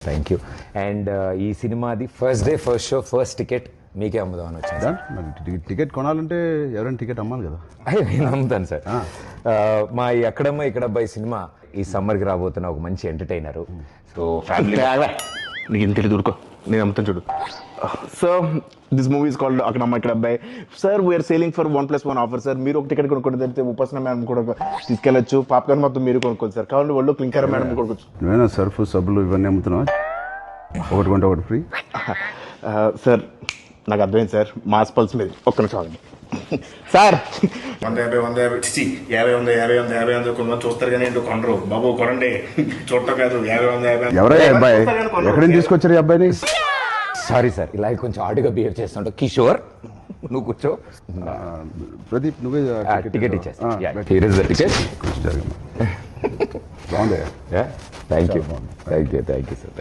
Thank you. And ఈ సినిమాది first day first show first ticket మీకే అమ్ముదామని వచ్చింది. మరి టికెట్ కొనాలంటే ఎవరైనా టికెట్ అమ్మాలి కదా. నేను అమ్ముతాను సార్. మా ఈ అక్కడమ్మ ఇక్కడ అబ్బాయి సినిమా ఈ సమ్మర్కి రాబోతున్న ఒక మంచి ఎంటర్టైనర్. సో ఫ్యామిలీ నీకు ఇంత తెలియదు ఊరుకో, నేను అమ్ముతాను చూడు. Sir this movie is called Akkadamma Ikkada Abbayi. Sir we are selling for 1+1 offer sir. మీరు ఒక టికెట్ కొనుక్కుంటే తెలిస్తే ఉపాసన మేడం కూడా తీసుకెళ్ళచ్చు. పాప్కార్న్ మొత్తం మీరు కొనుక్కోవచ్చు సార్. కావాలి వాళ్ళు క్లింకర్ మేడం కొనుక్కోవచ్చు. నువ్వేనా సర్ఫ్ సబ్బులు ఇవన్నీ అమ్ముతున్నావా? ఒకటి కొంటే ఒకటి ఫ్రీ. సార్ నాకు అర్థమైంది సార్, మాస్ పల్స్ మీద ఒక్క నిమిషం ఆగండి సార్. 150 కొంతమంది చూస్తారు కానీ ఏంటో కొనరు. బాబు కొనండి, చూడటం కాదు. 50 ఎవరయ్యా అబ్బాయి? ఎక్కడి నుంచి తీసుకొచ్చారు ఈ అబ్బాయిని? సారీ సార్, ఇలాగే కొంచెం ఆడుగా బిహేవ్ చేస్తుంటా. కిషోర్ నువ్వు కూర్చో. ప్రదీప్ నువ్వే టికెట్ ఇచ్చేస్తా. Here is the ticket. బాగుంది. Thank you sir.